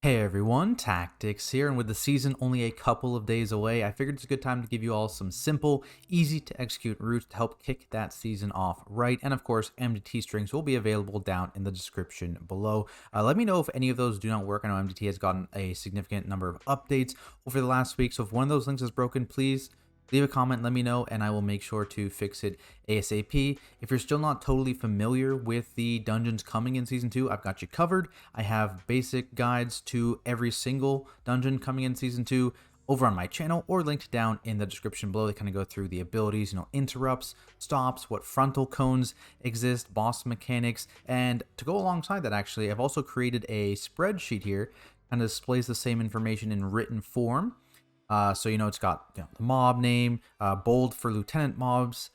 Hey everyone, Tactics here, and with the season only a couple of days away, I figured it's a good time to give you all some simple, easy to execute routes to help kick that season off right. And of course, MDT strings will be available down in the description below. Let me know if any of those do not work. I know MDT has gotten a significant number of updates over the last week, so if one of those links is broken, please leave a comment, let me know, and I will make sure to fix it ASAP. If you're still not totally familiar with the dungeons coming in Season 2, I've got you covered. I have basic guides to every single dungeon coming in Season 2 over on my channel or linked down in the description below. They kind of go through the abilities, interrupts, stops, what frontal cones exist, boss mechanics, and to go alongside that, actually, I've also created a spreadsheet here, kind of displays the same information in written form. So it's got the mob name, bold for lieutenant mobs,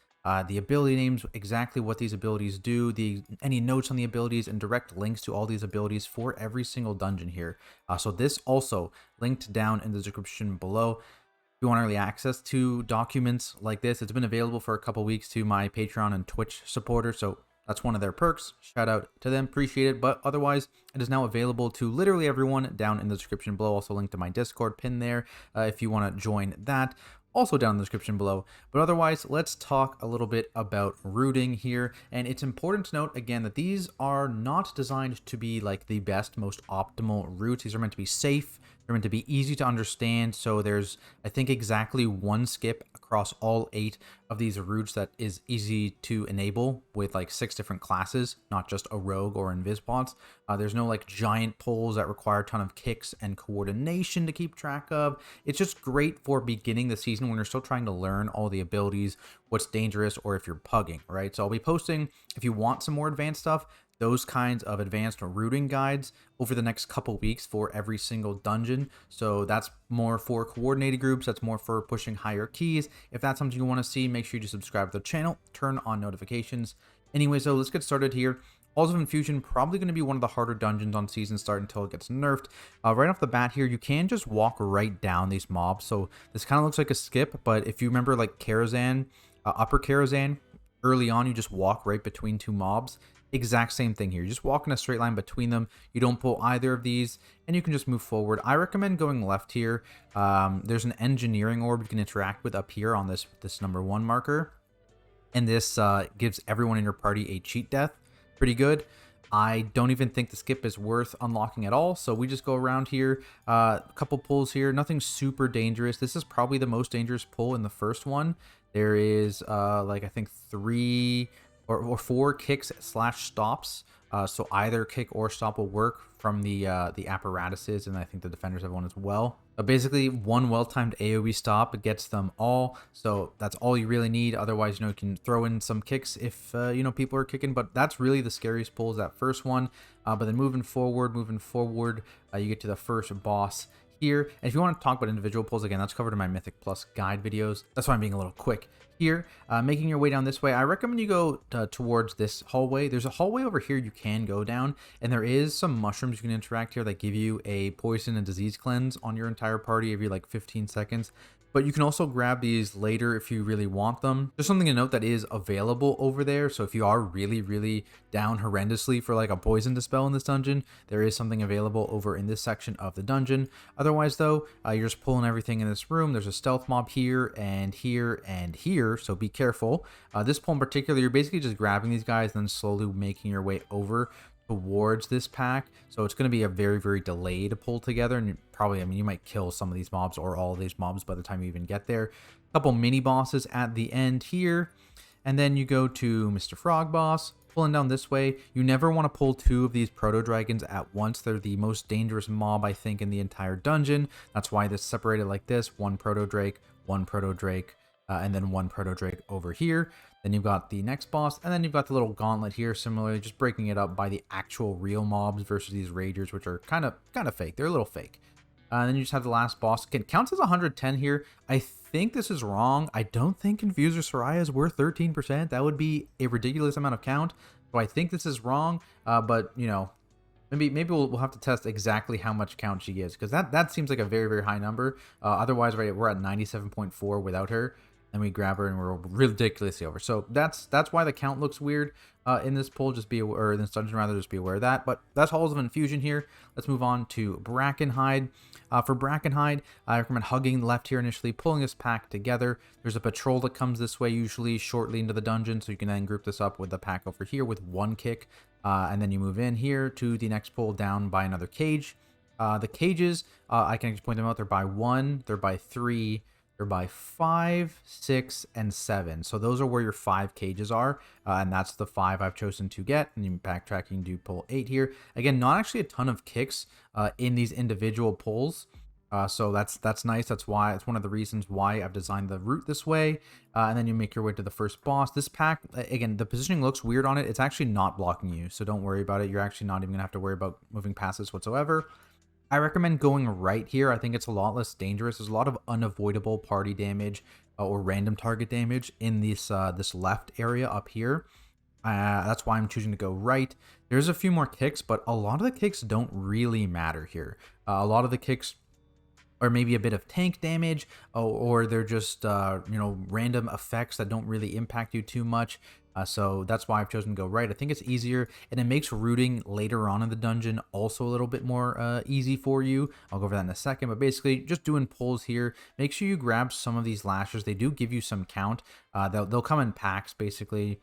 the ability names, exactly what these abilities do, any notes on the abilities, and direct links to all these abilities for every single dungeon here. So this also linked down in the description below. If you want early access to documents like this, it's been available for a couple weeks to my Patreon and Twitch supporters, so that's one of their perks. Shout out to them, appreciate it. But otherwise, it is now available to literally everyone down in the description below. Also linked to my Discord pin there if you want to join that. Also down in the description below. But otherwise, let's talk a little bit about routing here. And it's important to note, again, that these are not designed to be like the best, most optimal routes. These are meant to be safe. They're meant to be easy to understand. So there's, I think, exactly one skip across all 8 of these routes that is easy to enable with like 6 different classes, not just a rogue or invisbots. There's no like giant pulls that require a ton of kicks and coordination to keep track of. It's just great for beginning the season when you're still trying to learn all the abilities, what's dangerous, or if you're pugging, right? So I'll be posting, if you want some more advanced stuff, those kinds of advanced routing guides over the next couple weeks for every single dungeon. So that's more for coordinated groups. That's more for pushing higher keys. If that's something you want to see, make sure you subscribe to the channel, turn on notifications. Anyway, so let's get started here. Halls of Infusion, probably going to be one of the harder dungeons on season start until it gets nerfed. Right off the bat here, you can just walk right down these mobs. So this kind of looks like a skip, but if you remember like Karazhan, Upper Karazhan, early on you just walk right between 2 mobs. Exact same thing here. You just walk in a straight line between them. You don't pull either of these, and you can just move forward. I recommend going left here. There's an engineering orb you can interact with up here on this number 1 marker, and this gives everyone in your party a cheat death. Pretty good. I don't even think the skip is worth unlocking at all, so we just go around here. A couple pulls here, nothing super dangerous. This is probably the most dangerous pull in the first one. There is like I think 3 or 4 kicks / stops. So either kick or stop will work from the apparatuses, and I think the defenders have one as well. But basically, one well-timed AoE stop gets them all. So that's all you really need. Otherwise, you can throw in some kicks if people are kicking. But that's really the scariest pull is that first one. But then moving forward, you get to the first boss here. And if you want to talk about individual pulls, again, that's covered in my Mythic Plus guide videos. That's why I'm being a little quick here. Making your way down this way, I recommend you go towards this hallway. There's a hallway over here you can go down, and there is some mushrooms you can interact here that give you a poison and disease cleanse on your entire party every like 15 seconds. But you can also grab these later if you really want them. There's something to note that is available over there. So if you are really, really down horrendously for like a poison dispel in this dungeon, there is something available over in this section of the dungeon. Otherwise though, you're just pulling everything in this room. There's a stealth mob here and here and here, so be careful. This pull in particular, you're basically just grabbing these guys and then slowly making your way over towards this pack. So it's going to be a very, very delayed pull together, and probably, you might kill some of these mobs or all of these mobs by the time you even get there. A couple mini bosses at the end here, and then you go to Mr. Frog Boss. Pulling down this way, you never want to pull 2 of these proto dragons at once. They're the most dangerous mob, I think, in the entire dungeon. That's why this separated like this: 1 proto drake, 1 proto drake, and then 1 proto drake over here. Then you've got the next boss, and then you've got the little gauntlet here, similarly just breaking it up by the actual real mobs versus these ragers, which are kind of fake. They're a little fake. And then you just have the last boss. It counts as 110 here. I think this is wrong. I don't think Infuser Soraya is worth 13%. That would be a ridiculous amount of count. So I think this is wrong. But maybe we'll have to test exactly how much count she gives, because that seems like a very, very high number. Otherwise, right, we're at 97.4 without her. and we grab her and we're ridiculously over. So that's why the count looks weird in this pull. Just be aware, or in this dungeon rather, just be aware of that. But that's Halls of Infusion here. Let's move on to Brackenhide. For Brackenhide, I recommend hugging left here initially, pulling this pack together. There's a patrol that comes this way usually shortly into the dungeon, so you can then group this up with the pack over here with one kick, and then you move in here to the next pull down by another cage. The cages, I can just point them out. They're by 1, they're by 3, they're by 5, 6, and 7. So those are where your 5 cages are, and that's the 5 I've chosen to get. And you backtrack, you can do pull 8 here. Again, not actually a ton of kicks in these individual pulls. So that's nice. That's why it's one of the reasons why I've designed the route this way. And then you make your way to the first boss. This pack, again, the positioning looks weird on it. It's actually not blocking you, so don't worry about it. You're actually not even gonna have to worry about moving past this whatsoever. I recommend going right here. I think it's a lot less dangerous. There's a lot of unavoidable party damage or random target damage in this this left area up here. That's why I'm choosing to go right. There's a few more kicks, but a lot of the kicks don't really matter here. A lot of the kicks or maybe a bit of tank damage, or they're just, you know, random effects that don't really impact you too much. So that's why I've chosen to go right. I think it's easier, and it makes rooting later on in the dungeon also a little bit more easy for you. I'll go over that in a second, but basically just doing pulls here. Make sure you grab some of these lashers. They do give you some count. They'll come in packs, basically.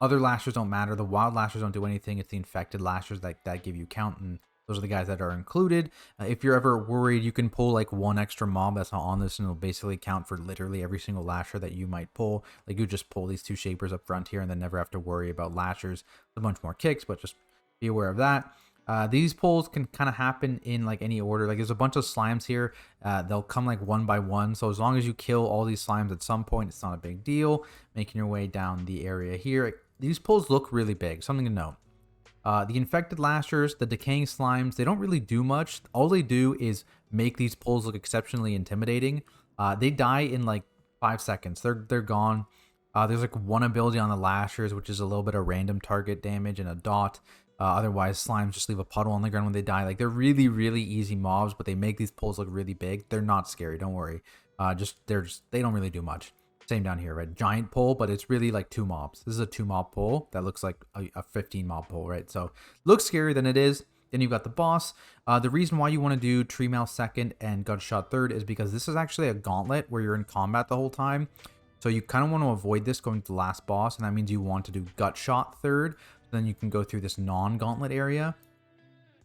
Other lashers don't matter. The wild lashers don't do anything. It's the infected lashers that give you count, and those are the guys that are included. If you're ever worried, you can pull like one extra mob that's not on this, and it'll basically count for literally every single lasher that you might pull. Like you just pull these 2 shapers up front here and then never have to worry about lashers. A bunch more kicks, but just be aware of that. These pulls can kind of happen in like any order. Like there's a bunch of slimes here. They'll come like one by one. So as long as you kill all these slimes at some point, it's not a big deal. Making your way down the area here. These pulls look really big. Something to note. The infected lashers, the decaying slimes, they don't really do much. All they do is make these pulls look exceptionally intimidating. They die in like 5 seconds. They're gone. There's like one ability on the lashers, which is a little bit of random target damage and a dot. Otherwise, slimes just leave a puddle on the ground when they die. Like they're really, really easy mobs, but they make these pulls look really big. They're not scary. Don't worry. They don't really do much. Same down here, right? Giant pull, but it's really like 2 mobs. This is a 2 mob pull that looks like a 15 mob pull, right? So looks scarier than it is. Then you've got the boss. The reason why you want to do Tree Mail second and Gutshot third is because this is actually a gauntlet where you're in combat the whole time. So you kind of want to avoid this going to the last boss, and that means you want to do Gutshot third. So then you can go through this non-gauntlet area.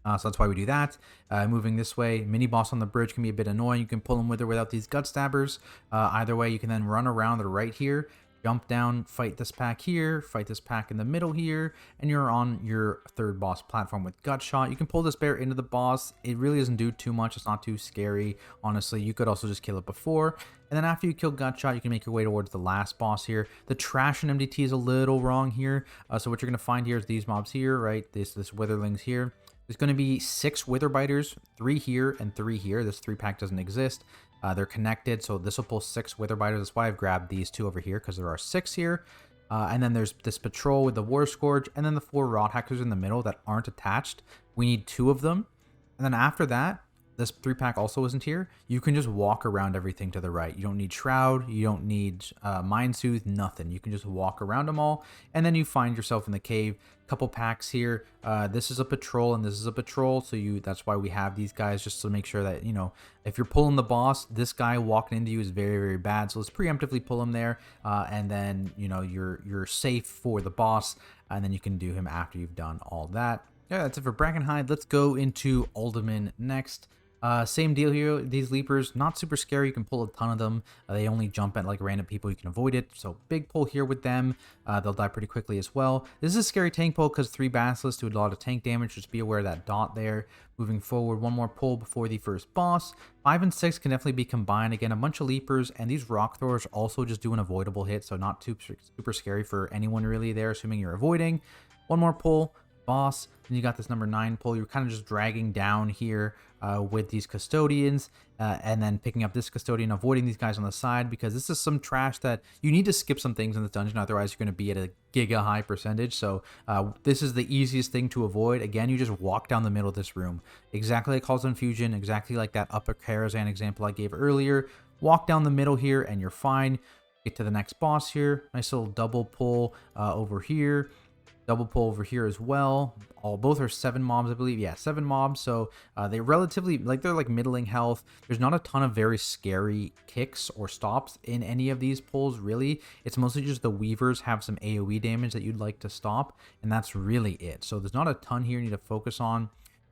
So that's why we do that. Moving this way, mini boss on the bridge can be a bit annoying. You can pull them with or without these gut stabbers. Either way, you can then run around the right here, jump down, fight this pack here, fight this pack in the middle here, and you're on your third boss platform with gut shot. You can pull this bear into the boss. It really doesn't do too much. It's not too scary. Honestly, you could also just kill it before. And then after you kill gut shot, you can make your way towards the last boss here. The trash in MDT is a little wrong here. So what you're going to find here is these mobs here, right? This witherlings here. There's going to be 6 wither biters, 3 here and 3 here. This 3-pack doesn't exist. They're connected, so this will pull 6 wither biters. That's why I've grabbed these 2 over here, because there are 6 here. And then there's this patrol with the war scourge, and then the 4 rot hackers in the middle that aren't attached. We need 2 of them. And then after that, this 3-pack also isn't here. You can just walk around everything to the right. You don't need Shroud. You don't need Mind Soothe. Nothing. You can just walk around them all. And then you find yourself in the cave. Couple packs here. This is a patrol and this is a patrol. So that's why we have these guys, just to make sure that, you know, if you're pulling the boss, this guy walking into you is very, very bad. So let's preemptively pull him there. And then, you know, you're safe for the boss. And then you can do him after you've done all that. Yeah, that's it for Brackenhide. Let's go into Uldaman next. Same deal here. These leapers, not super scary. You can pull a ton of them. They only jump at like random people. You can avoid it. So big pull here with them. They'll die pretty quickly as well. This is a scary tank pull because 3 basilisks do a lot of tank damage. Just be aware of that dot there. Moving forward, one more pull before the first boss. 5 and 6 can definitely be combined. Again, a bunch of leapers, and these rock throwers also just do an avoidable hit. So not too super scary for anyone really there, assuming you're avoiding. One more pull. Boss, then you got this number 9 pull. You're kind of just dragging down here with these custodians, and then picking up this custodian, avoiding these guys on the side, because this is some trash that you need to skip some things in this dungeon, otherwise you're going to be at a giga high percentage. So this is the easiest thing to avoid. Again, you just walk down the middle of this room, exactly like Halls of Infusion, exactly like that upper Karazhan example I gave earlier. Walk down the middle here and you're fine. Get to the next boss here. Nice little double pull over here. Double pull over here as well. Both are 7 mobs, I believe. Yeah, 7 mobs. So they relatively, like, they're like middling health. There's not a ton of very scary kicks or stops in any of these pulls, really. It's mostly just the weavers have some AoE damage that you'd like to stop, and that's really it. So there's not a ton here you need to focus on.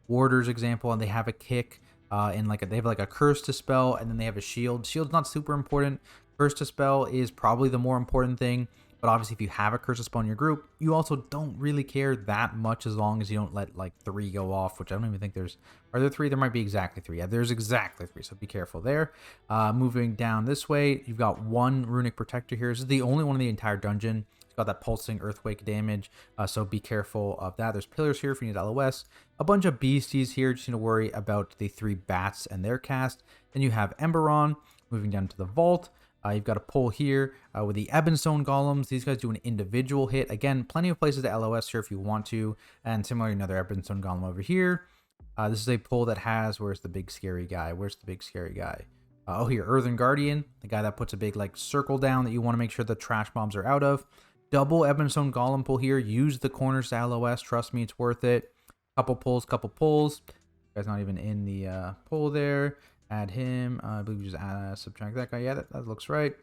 Warders, example, and they have a kick. And they have like a curse to spell, and then they have a shield. Shield's not super important. Curse to spell is probably the more important thing. But obviously, if you have a curse to spell in your group, you also don't really care that much as long as you don't let like 3 go off, which I don't even think there's. Are there 3? There might be exactly 3. Yeah, there's exactly 3. So be careful there. Moving down this way, you've got 1 runic protector here. This is the only one in the entire dungeon. It's got that pulsing earthquake damage, so be careful of that. There's pillars here if you need LOS. A bunch of beasties here. Just need to worry about the 3 bats and their cast. Then you have Emberon. Moving down to the vault. You've got a pull here with the Ebonstone Golems. These guys do an individual hit. Again, plenty of places to LOS here if you want to. And similarly, another Ebonstone Golem over here. This is a pull that has... Where's the big scary guy? Where's the big scary guy? Oh, here, Earthen Guardian. The guy that puts a big like circle down that you want to make sure the trash mobs are out of. Double Ebonstone Golem pull here. Use the corners to LOS. Trust me, it's worth it. Couple pulls, couple pulls. Guy's not even in the pull there. Add him. I believe we just subtract that guy. Yeah, that looks right.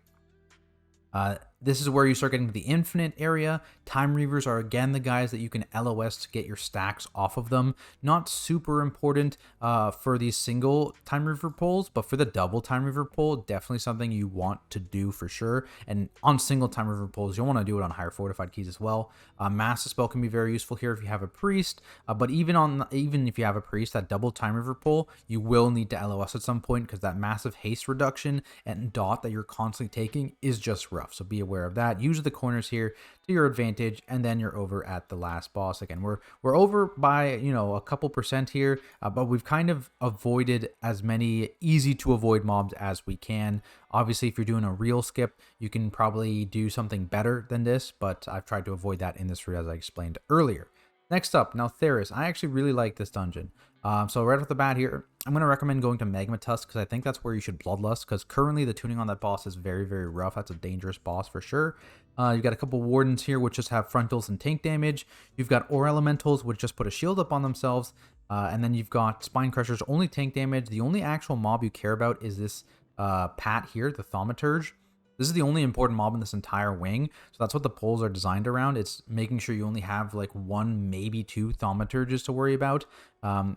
This is where you start getting to the infinite area. Time Reavers are again the guys that you can LOS to get your stacks off of them. Not super important for these single Time Reaver pulls, but for the double Time Reaver pull, definitely something you want to do for sure. And on single Time Reaver pulls, you'll want to do it on higher fortified keys as well. Master Spell can be very useful here if you have a priest, but even if you have a priest, that double Time Reaver pull, you will need to LOS at some point because that massive haste reduction and dot that you're constantly taking is just rough. So be aware of that. Use the corners here to your advantage, and then you're over at the last boss. Again, we're over by a couple percent here, but we've kind of avoided as many easy to avoid mobs as we can. Obviously, if you're doing a real skip, you can probably do something better than this, but I've tried to avoid that in this route as I explained earlier. Next up, Neltharus. I actually really like this dungeon. So right off the bat here, I'm going to recommend going to Magma Tusk because I think that's where you should Bloodlust, because currently the tuning on that boss is very, very rough. That's a dangerous boss for sure. You've got a couple Wardens here which just have frontals and tank damage. You've got Ore Elementals which just put a shield up on themselves. And then you've got Spine Crushers, only tank damage. The only actual mob you care about is this Pat here, the Thaumaturge. This is the only important mob in this entire wing, so that's what the pulls are designed around. It's making sure you only have like 1, maybe 2 Thaumaturges to worry about.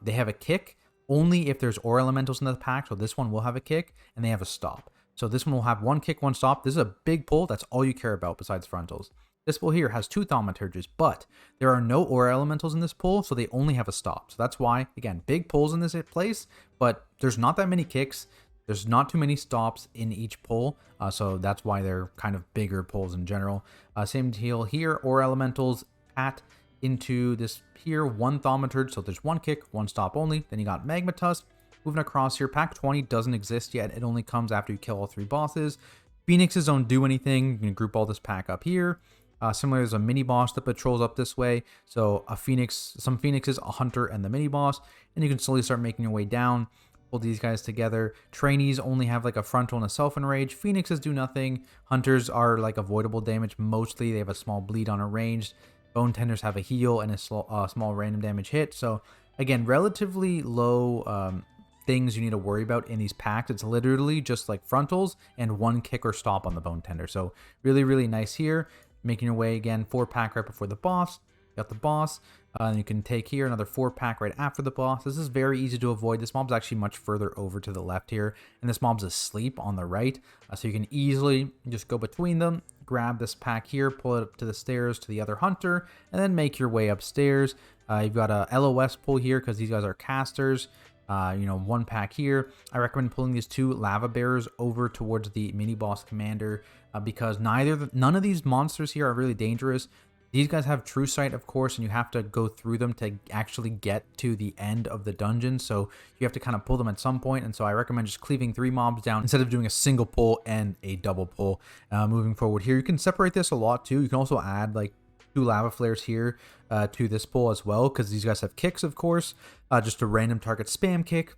They have a kick only if there's Ore Elementals in the pack, so this one will have a kick, and they have a stop. So this one will have 1 kick, 1 stop. This is a big pull. That's all you care about besides frontals. This pull here has 2 Thaumaturges, but there are no Ore Elementals in this pull, so they only have a stop. So that's why, again, big pulls in this place, but there's not that many kicks. There's not too many stops in each pull, so that's why they're kind of bigger pulls in general. Same deal here, Ore Elementals, Pat into this here, 1 Thaumaturge, so there's 1 kick, 1 stop only. Then you got Magma Tusk. Moving across here, Pack 20 doesn't exist yet. It only comes after you kill all 3 bosses. Phoenixes don't do anything. You can group all this pack up here. Similarly, there's a mini boss that patrols up this way. So a Phoenix, some Phoenixes, a Hunter, and the mini boss. And you can slowly start making your way down. Pull these guys together. Trainees only have like a frontal and a self-enrage. Phoenixes do nothing. Hunters are like avoidable damage mostly. They have a small bleed on a ranged. Bone Tenders have a heal and a small random damage hit. So again, relatively low things you need to worry about in these packs. It's literally just like frontals and 1 kick or stop on the Bone Tender. So really, really nice here. Making your way again, 4-pack right before the boss. Got the boss. And you can take here another 4-pack right after the boss. This is very easy to avoid. This mob's actually much further over to the left here, and this mob's asleep on the right. So you can easily just go between them, grab this pack here, pull it up to the stairs to the other hunter, and then make your way upstairs. You've got a LOS pull here because these guys are casters. 1 pack here. I recommend pulling these 2 lava bearers over towards the mini boss commander because none of these monsters here are really dangerous. These guys have True Sight, of course, and you have to go through them to actually get to the end of the dungeon. So you have to kind of pull them at some point. And so I recommend just cleaving 3 mobs down instead of doing a single pull and a double pull. Moving forward here, you can separate this a lot too. You can also add like 2 lava flares here to this pull as well, because these guys have kicks, of course. Just a random target spam kick.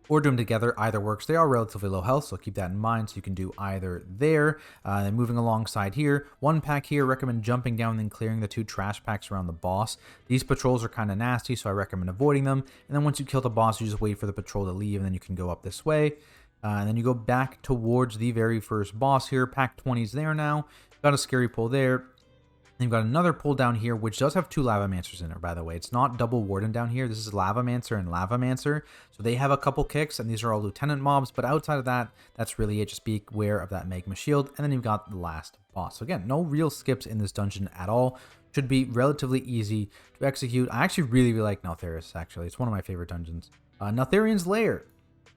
or do them together. Either works. They are relatively low health, so keep that in mind. So you can do either there. Then moving alongside here, one pack here, recommend jumping down and then clearing the 2 trash packs around the boss. These patrols are kind of nasty, so I recommend avoiding them. And then once you kill the boss, you just wait for the patrol to leave, and then you can go up this way. And then you go back towards the very first boss here. Pack 20's there now. Got a scary pull there. You've got another pull down here, which does have 2 Lavamancers in it, by the way. It's not double Warden down here. This is Lavamancer and Lavamancer. So they have a couple kicks, and these are all Lieutenant mobs. But outside of that, that's really it. Just be aware of that Magma Shield. And then you've got the last boss. So again, no real skips in this dungeon at all. Should be relatively easy to execute. I actually really like Neltharus, actually. It's one of my favorite dungeons. Neltharion's Lair.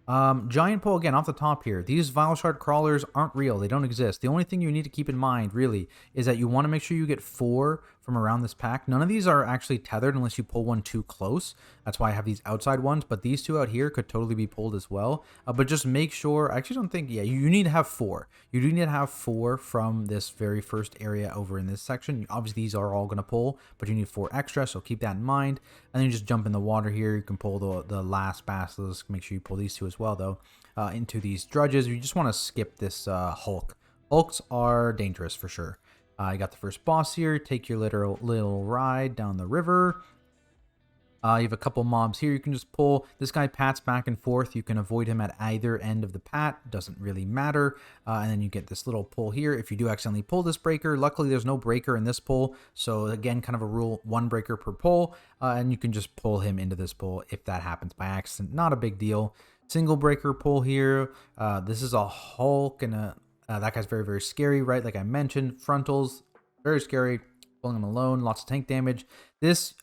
Giant pull again off the top here. These Vile Shard crawlers aren't real. They don't exist. The only thing you need to keep in mind really is that you want to make sure you get 4 from around this pack. None of these are actually tethered unless you pull one too close. That's why I have these outside ones, but these 2 out here could totally be pulled as well. But just make sure, I actually don't think, yeah, you need to have 4. You do need to have 4 from this very first area over in this section. Obviously these are all going to pull, but you need 4 extra, so keep that in mind. And then you just jump in the water here. You can pull the last basilisk. Make sure you pull these 2 as well though, into these drudges. You just want to skip this Hulk. Hulks are dangerous for sure. You got the first boss here. Take your little ride down the river. You have a couple mobs here you can just pull. This guy pats back and forth. You can avoid him at either end of the pat. Doesn't really matter. And then you get this little pull here. If you do accidentally pull this breaker, luckily there's no breaker in this pull. So again, kind of a rule, 1 breaker per pull. And you can just pull him into this pull if that happens by accident. Not a big deal. Single breaker pull here. This is a Hulk and that guy's very, very scary, right? Like I mentioned, frontals, very scary. Pulling him alone, lots of tank damage. This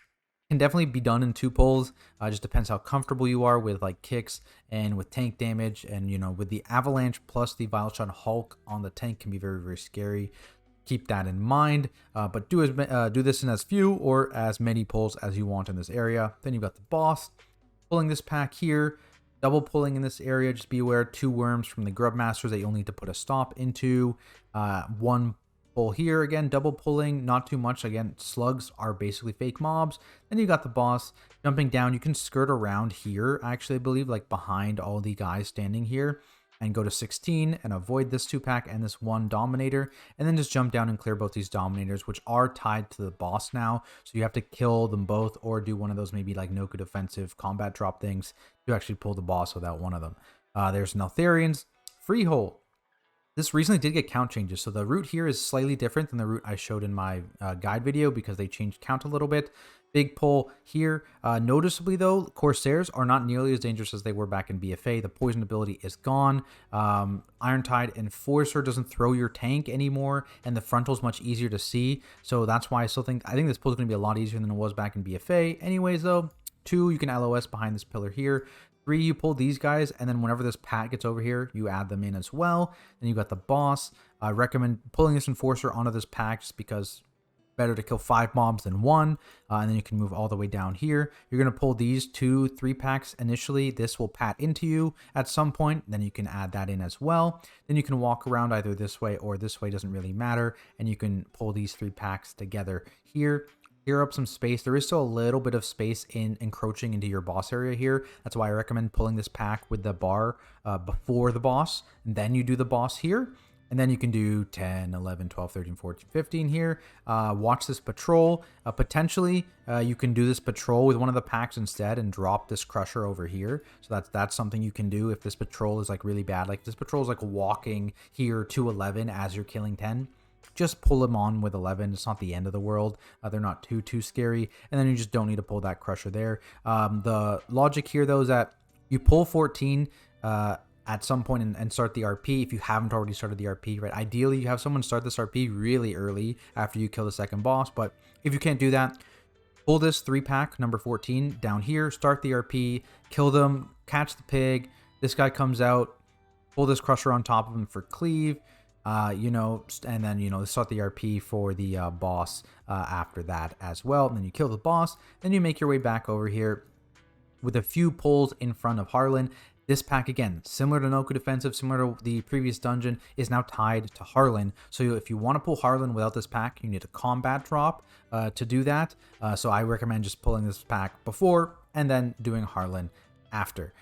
can definitely be done in 2 pulls. Just depends how comfortable you are with like kicks and with tank damage. And, you know, with the avalanche plus the Vile Shot Hulk on the tank can be very, very scary. Keep that in mind. But do this in as few or as many pulls as you want in this area. Then you've got the boss. Pulling this pack here. Double pulling in this area, just be aware, 2 worms from the Grub Masters that you'll need to put a stop into. 1 pull here, again, double pulling, not too much. Again, slugs are basically fake mobs. Then you got the boss. Jumping down, you can skirt around here, actually, I believe, like behind all the guys standing here. And go to 16 and avoid this 2-pack and this 1 Dominator. And then just jump down and clear both these Dominators, which are tied to the boss now. So you have to kill them both or do one of those maybe like Noku defensive combat drop things to actually pull the boss without one of them. There's Neltharion's Freehold. This recently did get count changes. So the route here is slightly different than the route I showed in my guide video because they changed count a little bit. Big pull here. Noticeably though, Corsairs are not nearly as dangerous as they were back in BFA. The poison ability is gone. Irontide Enforcer doesn't throw your tank anymore, and the frontal is much easier to see. So that's why I think this pull is going to be a lot easier than it was back in BFA. Anyways though, 2, you can LOS behind this pillar here. 3, you pull these guys, and then whenever this pat gets over here, you add them in as well. Then you got the boss. I recommend pulling this Enforcer onto this pack just because better to kill 5 mobs than 1, and then you can move all the way down here. You're going to pull these 2 3-packs initially. This will pat into you at some point, then you can add that in as well. Then you can walk around either this way or this way, doesn't really matter, and you can pull these 3-packs together here. Clear up some space. There is still a little bit of space in encroaching into your boss area here. That's why I recommend pulling this pack with the bar before the boss, and then you do the boss here. And then you can do 10, 11, 12, 13, 14, 15 here. Watch this patrol. Potentially, you can do this patrol with one of the packs instead and drop this crusher over here. So that's something you can do if this patrol is like really bad. Like this patrol is like walking here to 11 as you're killing 10. Just pull them on with 11. It's not the end of the world. They're not too scary. And then you just don't need to pull that crusher there. The logic here, though, is that you pull 14 at some point and start the RP if you haven't already started the RP, right? Ideally, you have someone start this RP really early after you kill the second boss. But if you can't do that, pull this 3-pack, number 14, down here. Start the RP. Kill them. Catch the pig. This guy comes out. Pull this crusher on top of him for cleave. And then, start the RP for the boss after that as well. And then you kill the boss. Then you make your way back over here with a few pulls in front of Harlan. This pack, again, similar to Noku Defensive, similar to the previous dungeon, is now tied to Harlan. So if you want to pull Harlan without this pack, you need a combat drop to do that. So I recommend just pulling this pack before and then doing Harlan after.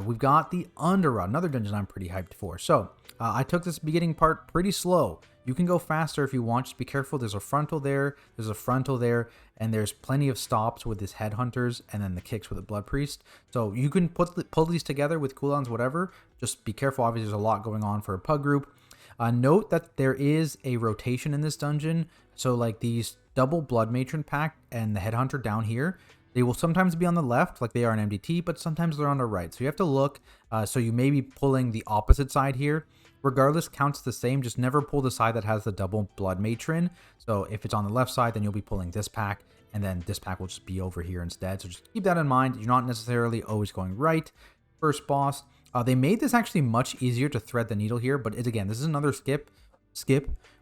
We've got the Underrot, another dungeon I'm pretty hyped for. So I took this beginning part pretty slow. You can go faster if you want, just be careful. There's a frontal there, there's a frontal there, and there's plenty of stops with his headhunters and then the kicks with the blood priest. So you can pull these together with cooldowns, whatever. Just be careful. Obviously, there's a lot going on for a PUG group. Note that there is a rotation in this dungeon. So like these double blood matron pack and the headhunter down here, they will sometimes be on the left like they are in MDT, but sometimes they're on the right. So you have to look. So you may be pulling the opposite side here. Regardless, counts the same. Just never pull the side that has the double blood matron. So if it's on the left side, then you'll be pulling this pack, and then this pack will just be over here instead. So just keep that in mind. You're not necessarily always going right. First boss. They made this actually much easier to thread the needle here, but again, this is another skip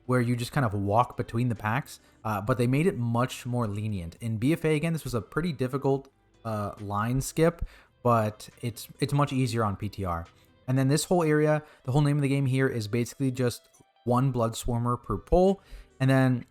where you just kind of walk between the packs, but they made it much more lenient. In BFA, again, this was a pretty difficult line skip, but it's much easier on PTR. And then this whole area, the whole name of the game here is basically just one blood swarmer per pull, and then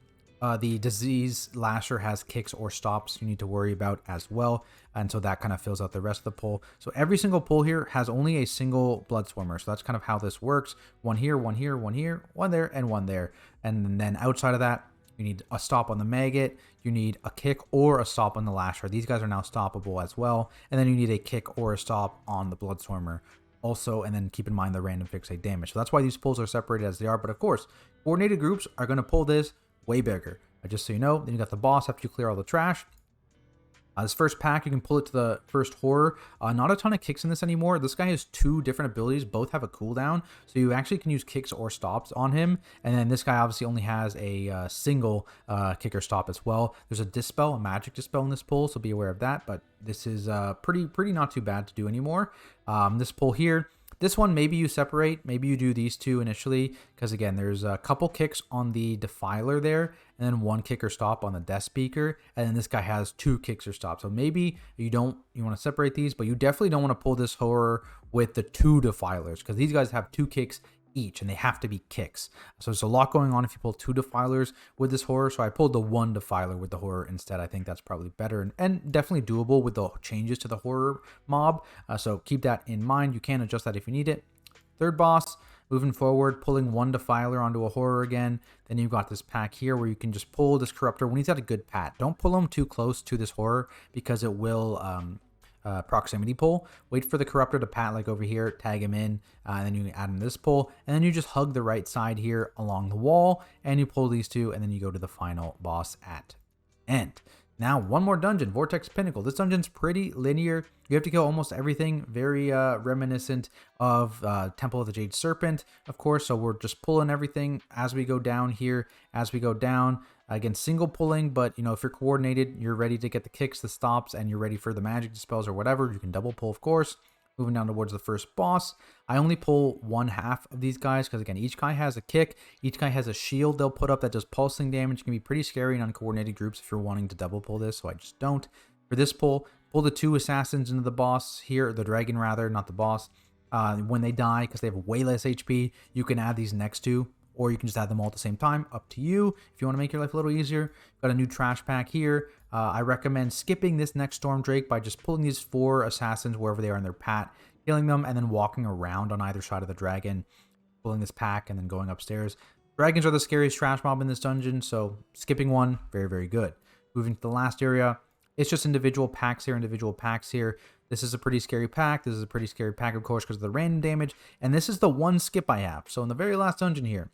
the disease lasher has kicks or stops you need to worry about as well, and so that kind of fills out the rest of the pull. So every single pull here has only a single blood swarmer, so that's kind of how this works. One here, one here, one here, one there, and one there. And then outside of that, you need a stop on the maggot, you need a kick or a stop on the lasher. These guys are now stoppable as well, and then you need a kick or a stop on the blood swarmer also, and then keep in mind the random fixate damage. So that's why these pulls are separated as they are, but of course, coordinated groups are going to pull this way bigger. Just so you know, then you got the boss after you clear all the trash. This first pack, you can pull it to the first horror. Not a ton of kicks in this anymore. This guy has two different abilities. Both have a cooldown. So you actually can use kicks or stops on him. And then this guy obviously only has a single kick or stop as well. There's a dispel, a magic dispel in this pull, so be aware of that. But this is pretty not too bad to do anymore. This pull here, this one, maybe you separate, maybe you do these two initially, because again, there's a couple kicks on the Defiler there, and then one kick or stop on the Death Speaker, and then this guy has two kicks or stops. So maybe you want to separate these, but you definitely don't want to pull this horror with the two Defilers, because these guys have two kicks each, and they have to be kicks. So there's a lot going on if you pull two Defilers with this horror. So I pulled the one Defiler with the horror instead. I think that's probably better and definitely doable with the changes to the horror mob. So keep that in mind. You can adjust that if you need it. Third boss, moving forward, pulling one Defiler onto a horror again. Then you've got this pack here where you can just pull this Corruptor when he's at a good pat. Don't pull him too close to this horror because it will proximity pull. Wait for the Corruptor to pat like over here, tag him in, and then you add him this pull, and then you just hug the right side here along the wall, and you pull these two, and then you go to the final boss at end. Now, one more dungeon, Vortex Pinnacle. This dungeon's pretty linear. You have to kill almost everything, very reminiscent of Temple of the Jade Serpent, of course. So we're just pulling everything as we go down here, as we go down. Again, single pulling, but if you're coordinated, you're ready to get the kicks, the stops, and you're ready for the magic dispels or whatever. You can double pull, of course. Moving down towards the first boss, I only pull one half of these guys because, again, each guy has a kick. Each guy has a shield they'll put up that does pulsing damage. It can be pretty scary in uncoordinated groups if you're wanting to double pull this, so I just don't. For this pull the two assassins into the boss here, the dragon rather, not the boss. When they die, because they have way less HP, you can add these next two, or you can just add them all at the same time. Up to you if you want to make your life a little easier. Got a new trash pack here. I recommend skipping this next Storm Drake by just pulling these four assassins wherever they are in their pat, killing them, and then walking around on either side of the dragon, pulling this pack, and then going upstairs. Dragons are the scariest trash mob in this dungeon, so skipping one, very, very good. Moving to the last area, it's just individual packs here. This is a pretty scary pack. This is a pretty scary pack, of course, because of the random damage, and this is the one skip I have. So in the very last dungeon here,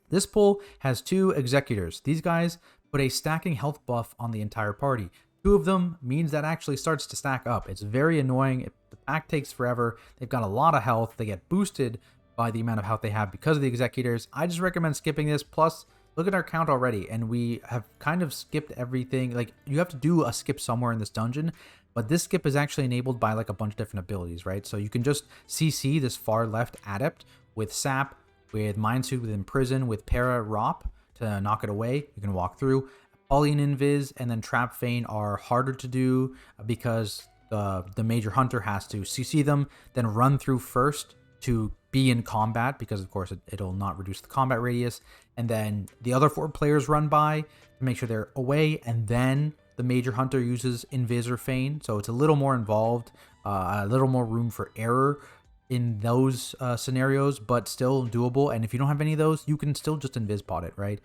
this pull has two executors. These guys put a stacking health buff on the entire party. Two of them means that actually starts to stack up. It's very annoying. The pack takes forever. They've got a lot of health. They get boosted by the amount of health they have because of the executors. I just recommend skipping this. Plus, look at our count already, and we have kind of skipped everything. Like, you have to do a skip somewhere in this dungeon, but this skip is actually enabled by like a bunch of different abilities, right? So you can just CC this far left adept with Sap, with Mindsuit, with Imprison, with Para Rop to knock it away. You can walk through. Pauline Invis and then Trap Feign are harder to do because the Major Hunter has to CC them, then run through first to be in combat because, of course, it'll not reduce the combat radius. And then the other four players run by to make sure they're away, and then The Major Hunter uses Invis or Feign, so it's a little more involved, a little more room for error in those scenarios, but still doable. And if you don't have any of those, you can still just Invis pot it, right?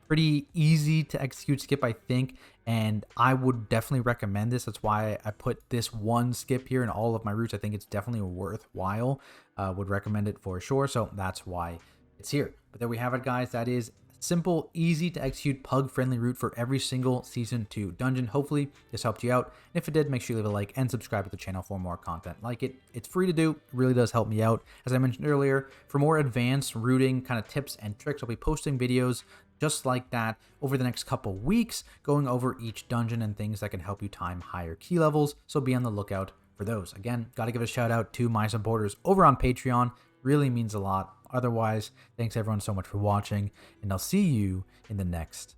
Pretty easy to execute skip, I think, and I would definitely recommend this. That's why I put this one skip here in all of my routes. I think it's definitely worthwhile. Would recommend it for sure, so that's why it's here. But there we have it, guys. That is simple, easy to execute, PUG friendly route for every single Season 2 dungeon. Hopefully this helped you out. And if it did, make sure you leave a like and subscribe to the channel for more content like it. It's free to do. It really does help me out. As I mentioned earlier, for more advanced routing kind of tips and tricks, I'll be posting videos just like that over the next couple weeks, going over each dungeon and things that can help you time higher key levels. So be on the lookout for those. Again, got to give a shout out to my supporters over on Patreon. Really means a lot. Otherwise, thanks everyone so much for watching, and I'll see you in the next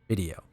video.